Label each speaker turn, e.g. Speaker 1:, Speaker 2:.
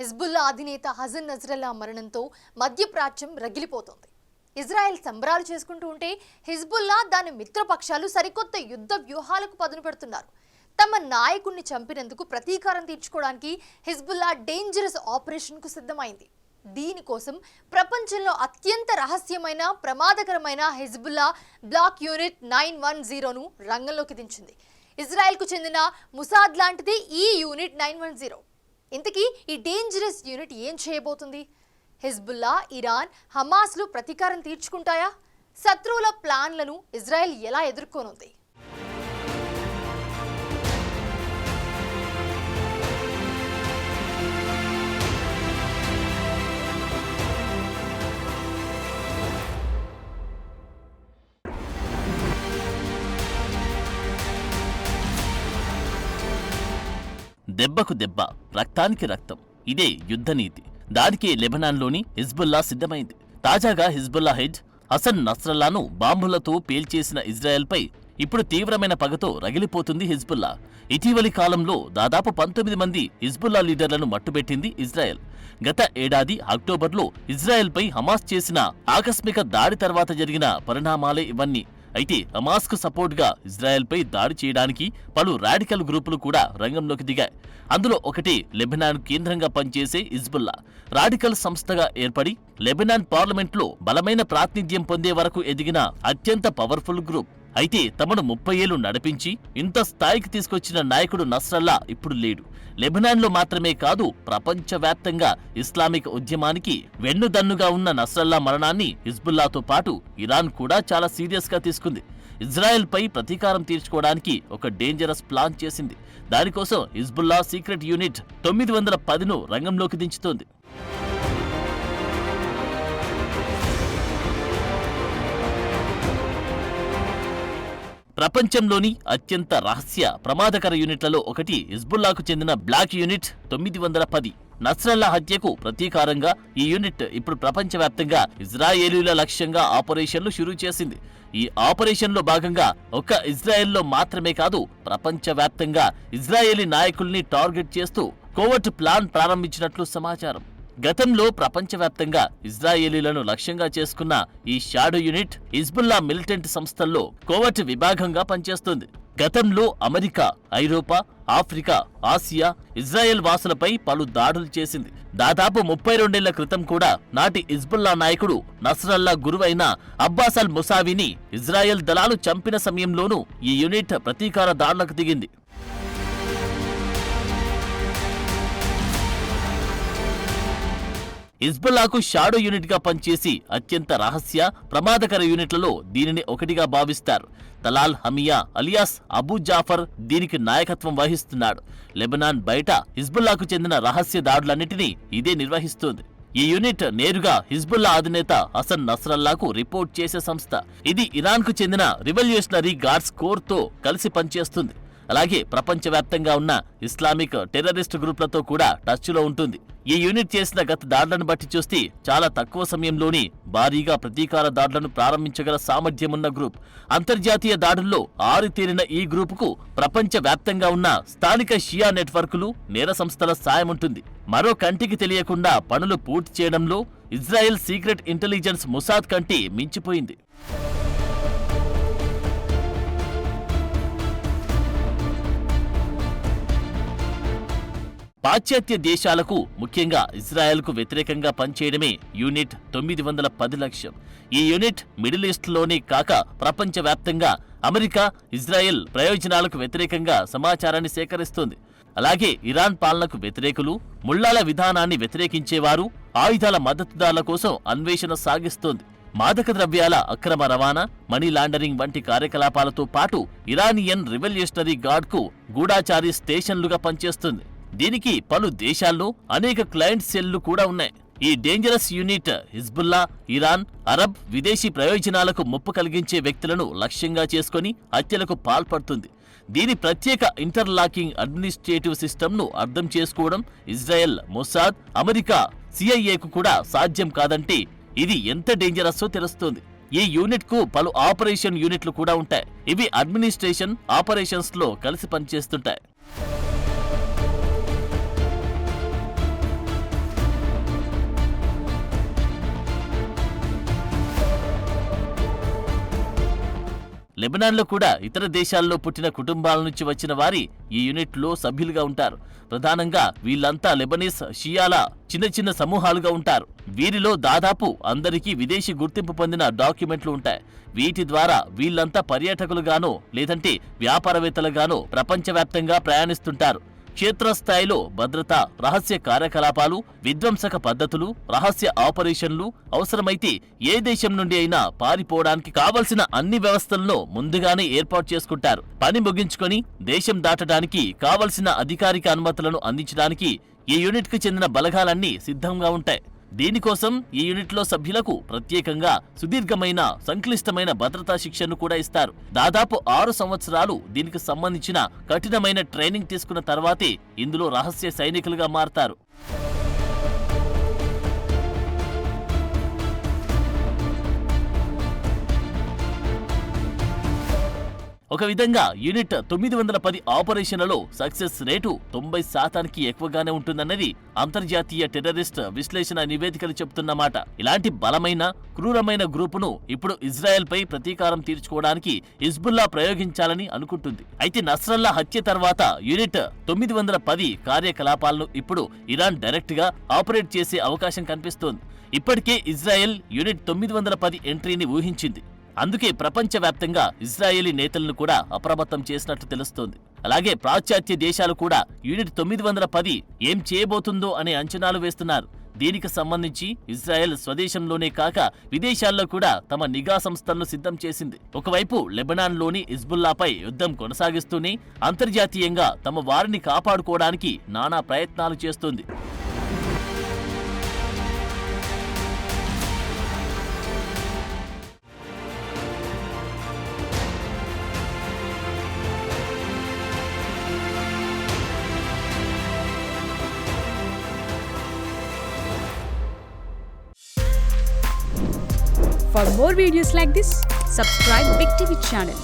Speaker 1: Hezbollah అధినేత Hasan Nasrallah మరణంతో మధ్యప్రాచ్యం రగిలిపోతోంది. Israel సంబరాలు చేసుకుంటూ ఉంటే హిజ్బుల్లా దాని మిత్రపక్షాలు సరికొత్త యుద్ధ వ్యూహాలకు పదును పెడుతున్నారు. తమ నాయకుడిని చంపినందుకు ప్రతీకారం తీర్చుకోవడానికి హిజ్బుల్లా డేంజరస్ ఆపరేషన్కు సిద్ధమైంది. దీనికోసం ప్రపంచంలో అత్యంత రహస్యమైన ప్రమాదకరమైన హిజ్బుల్లా బ్లాక్ యూనిట్ 910ను రంగంలోకి దించింది. ఇజ్రాయెల్కు చెందిన ముసాద్ లాంటిది ఈ యూనిట్ 910. ఇంతకీ ఈ డేంజరస్ యూనిట్ ఏం చేయబోతుంది? హిజ్బుల్లా, ఇరాన్, హమాస్లు ప్రతీకారం తీర్చుకుంటాయా? శత్రువుల ప్లాన్లను ఇజ్రాయెల్ ఎలా ఎదుర్కొనుంది?
Speaker 2: దెబ్బకు దెబ్బ, రక్తానికి రక్తం, ఇదే యుద్ధనీతి. దానికి లెబనాన్లోని హిజ్బుల్లా సిద్ధమైంది. తాజాగా హిజ్బుల్లా హెడ్ హసన్ నస్రల్లాను బాంబులతో పేల్చేసిన ఇజ్రాయెల్పై ఇప్పుడు తీవ్రమైన పగతో రగిలిపోతుంది హిజ్బుల్లా. ఇటీవలి కాలంలో దాదాపు 19 మంది హిజ్బుల్లా లీడర్లను మట్టుబెట్టింది ఇజ్రాయెల్. గత ఏడాది అక్టోబర్లో ఇజ్రాయెల్పై హమాస్ చేసిన ఆకస్మిక దాడి తర్వాత జరిగిన పరిణామాలే ఇవన్నీ. అయితే హమాస్కు సపోర్ట్గా ఇజ్రాయెల్పై దాడి చేయడానికి పలు రాడికల్ గ్రూపులు కూడా రంగంలోకి దిగాయి. అందులో ఒకటి లెబనాన్ కేంద్రంగా పనిచేసే హిజ్బుల్లా. రాడికల్ సంస్థగా ఏర్పడి లెబనాన్ పార్లమెంట్లో బలమైన ప్రాతినిధ్యం పొందే వరకు ఎదిగిన అత్యంత పవర్ఫుల్ గ్రూప్. అయితే తమను 30 ఏళ్లు నడిపించి ఇంత స్థాయికి తీసుకొచ్చిన నాయకుడు నస్రల్లా ఇప్పుడు లేడు. లెబనాన్లో మాత్రమే కాదు, ప్రపంచవ్యాప్తంగా ఇస్లామిక్ ఉద్యమానికి వెన్నుదన్నుగా ఉన్న నస్రల్లా మరణాన్ని హిజ్బుల్లాతో పాటు ఇరాన్ కూడా చాలా సీరియస్గా తీసుకుంది. ఇజ్రాయెల్పై ప్రతీకారం తీర్చుకోవడానికి ఒక డేంజరస్ ప్లాన్ చేసింది. దానికోసం హిజ్బుల్లా సీక్రెట్ యూనిట్ 910ను రంగంలోకి దించుతోంది. ప్రపంచంలోని అత్యంత రహస్య ప్రమాదకర యూనిట్లలో ఒకటి హిజ్బుల్లాకు చెందిన బ్లాక్ యూనిట్ 910. నస్రల్లా హత్యకు ప్రతీకారంగా ఈ యూనిట్ ఇప్పుడు ప్రపంచవ్యాప్తంగా ఇజ్రాయేలీల లక్ష్యంగా ఆపరేషన్లు షురూ చేసింది. ఈ ఆపరేషన్లో భాగంగా ఒక్క ఇజ్రాయెల్లో మాత్రమే కాదు, ప్రపంచవ్యాప్తంగా ఇజ్రాయేలీ నాయకుల్ని టార్గెట్ చేస్తూ కోవర్ట్ ప్లాన్ ప్రారంభించినట్లు సమాచారం. గతంలో ప్రపంచవ్యాప్తంగా ఇజ్రాయేలీలను లక్ష్యంగా చేసుకున్న ఈ షాడో యూనిట్ హిజ్బుల్లా మిలిటెంట్ సంస్థల్లో కోవర్ట్ విభాగంగా పనిచేస్తుంది. గతంలో అమెరికా, ఐరోపా, ఆఫ్రికా, ఆసియా, ఇజ్రాయెల్ వాసులపై పలు దాడులు చేసింది. దాదాపు 32 ఏళ్ల క్రితం కూడా నాటి హిజ్బుల్లా నాయకుడు నస్రల్లా గురువైన అబ్బాస్ అల్ ముసావిని ఇజ్రాయెల్ దళాలు చంపిన సమయంలోనూ ఈ యూనిట్ ప్రతీకార దాడులకు దిగింది. హిజ్బుల్లాకు షాడో యూనిట్ గా పనిచేసి అత్యంత రహస్య ప్రమాదకర యూనిట్లలో దీనిని ఒకటిగా భావిస్తారు. తలాల్ హమియా అలియాస్ అబూ జాఫర్ దీనికి నాయకత్వం వహిస్తున్నాడు. లెబనాన్ బయట హిజ్బుల్లాకు చెందిన రహస్య దాడులన్నిటినీ ఇదే నిర్వహిస్తోంది. ఈ యూనిట్ నేరుగా హిజ్బుల్లా అధినేత హసన్ నస్రల్లాకు రిపోర్ట్ చేసే సంస్థ. ఇది ఇరాన్కు చెందిన రివల్యూషనరీ గార్డ్స్ కోర్తో కలిసి పనిచేస్తుంది. అలాగే ప్రపంచవ్యాప్తంగా ఉన్న ఇస్లామిక్ టెర్రరిస్ట్ గ్రూప్లతో కూడా టచ్లో ఉంటుంది. ఈ యూనిట్ చేసిన గత దాడులను బట్టి చూస్తే చాలా తక్కువ సమయంలోనే భారీగా ప్రతీకార దాడులను ప్రారంభించగల సామర్థ్యమున్న గ్రూప్. అంతర్జాతీయ దాడుల్లో ఆరితేరిన ఈ గ్రూపుకు ప్రపంచవ్యాప్తంగా ఉన్న స్థానిక షియా నెట్వర్కులు, నేర సంస్థల సాయం ఉంటుంది. మరో కంటికి తెలియకుండా పనులు పూర్తి చేయడంలో ఇజ్రాయెల్ సీక్రెట్ ఇంటెలిజెన్స్ ముసాద్ కంటే మించిపోయింది. పాశ్చాత్య దేశాలకు, ముఖ్యంగా ఇజ్రాయెల్కు వ్యతిరేకంగా పనిచేయడమే యూనిట్ 910 లక్ష్యం. ఈ యూనిట్ మిడిల్ ఈస్ట్లోనే కాక ప్రపంచవ్యాప్తంగా అమెరికా, ఇజ్రాయెల్ ప్రయోజనాలకు వ్యతిరేకంగా సమాచారాన్ని సేకరిస్తోంది. అలాగే ఇరాన్ పాలనకు వ్యతిరేకులు, ముళ్లాల విధానాన్ని వ్యతిరేకించేవారు, ఆయుధాల మద్దతుదారుల కోసం అన్వేషణ సాగిస్తోంది. మాదక ద్రవ్యాల అక్రమ రవాణా, మనీ లాండరింగ్ వంటి కార్యకలాపాలతో పాటు ఇరానియన్ రివల్యూషనరీ గార్డ్కు గూఢాచారి స్టేషన్లుగా పనిచేస్తుంది. దీనికి పలు దేశాల్లో అనేక క్లయింట్ సెల్లు కూడా ఉన్నాయి. ఈ dangerous unit Hezbollah, Iran, Arab, విదేశీ ప్రయోజనాలకు ముప్పు కలిగించే వ్యక్తులను లక్ష్యంగా చేసుకుని హత్యలకు పాల్పడుతుంది. దీని ప్రత్యేక ఇంటర్లాకింగ్ అడ్మినిస్ట్రేటివ్ సిస్టమ్ను అర్థం చేసుకోవడం ఇజ్రాయెల్, మొసాద్, అమెరికా, సిఐఏకు కూడా సాధ్యం కాదంటే ఇది ఎంత డేంజరస్సో తెలుస్తోంది. ఈ యూనిట్కు పలు ఆపరేషన్ యూనిట్లు కూడా ఉంటాయి. ఇవి అడ్మినిస్ట్రేషన్, ఆపరేషన్స్లో కలిసి పనిచేస్తుంటాయి. లెబనాన్లో కూడా ఇతర దేశాల్లో పుట్టిన కుటుంబాల నుంచి వచ్చిన వారి ఈ యూనిట్లో సభ్యులుగా ఉంటారు. ప్రధానంగా వీళ్ళంతా లెబనీస్ షియాల చిన్న చిన్న సమూహాలుగా ఉంటారు. వీరిలో దాదాపు అందరికీ విదేశీ గుర్తింపు పొందిన డాక్యుమెంట్లు ఉంటాయి. వీటి ద్వారా వీళ్ళంతా పర్యాటకులుగానో లేదంటే వ్యాపారవేత్తలుగానో ప్రపంచవ్యాప్తంగా ప్రయాణిస్తుంటారు. క్షేత్రస్థాయిలో భద్రత, రహస్య కార్యకలాపాలు, విధ్వంసక పద్ధతులు, రహస్య ఆపరేషన్లు, అవసరమైతే ఏ దేశం నుండి అయినా పారిపోవడానికి కావలసిన అన్ని వ్యవస్థలను ముందుగానే ఏర్పాటు చేసుకుంటారు. పని ముగించుకొని దేశం దాటడానికి కావలసిన అధికారిక అనుమతులను అందించడానికి ఈ యూనిట్కి చెందిన బలగాలన్నీ సిద్ధంగా ఉంటాయి. దీనికోసం ఈ యూనిట్లో సభ్యులకు ప్రత్యేకంగా సుదీర్ఘమైన సంక్లిష్టమైన భద్రతా శిక్షను కూడా ఇస్తారు. దాదాపు 6 సంవత్సరాలు దీనికి సంబంధించిన కఠినమైన ట్రైనింగ్ తీసుకున్న తర్వాతే ఇందులో రహస్య సైనికులుగా మారతారు. ఒక విధంగా యూనిట్ 910 ఆపరేషన్లలో సక్సెస్ రేటు 90% ఎక్కువగానే ఉంటుందన్నది అంతర్జాతీయ టెర్రరిస్ట్ విశ్లేషణ నివేదికలు చెబుతున్నమాట. ఇలాంటి బలమైన, క్రూరమైన గ్రూపును ఇప్పుడు ఇజ్రాయెల్ పై ప్రతీకారం తీర్చుకోవడానికి హిజ్బుల్లా ప్రయోగించాలని అనుకుంటుంది. అయితే నస్రల్లా హత్య తర్వాత యూనిట్ 910 కార్యకలాపాలను ఇప్పుడు ఇరాన్ డైరెక్ట్ గా ఆపరేట్ చేసే అవకాశం కనిపిస్తోంది. ఇప్పటికే ఇజ్రాయెల్ యూనిట్ 910 ఎంట్రీని ఊహించింది. అందుకే ప్రపంచవ్యాప్తంగా ఇజ్రాయేలీ నేతలను కూడా అప్రమత్తం చేసినట్లు తెలుస్తోంది. అలాగే పాశ్చాత్య దేశాలు కూడా యూనిట్ 910 ఏం చేయబోతుందో అనే అంచనాలు వేస్తున్నారు. దీనికి సంబంధించి ఇజ్రాయెల్ స్వదేశంలోనే కాక విదేశాల్లో కూడా తమ నిఘా సంస్థలను సిద్ధం చేసింది. ఒకవైపు లెబనాన్లోని హిజ్బుల్లాపై యుద్ధం కొనసాగిస్తూనే అంతర్జాతీయంగా తమ వారిని కాపాడుకోవడానికి నానా ప్రయత్నాలు చేస్తోంది.
Speaker 3: For more videos like this, subscribe Big TV channel.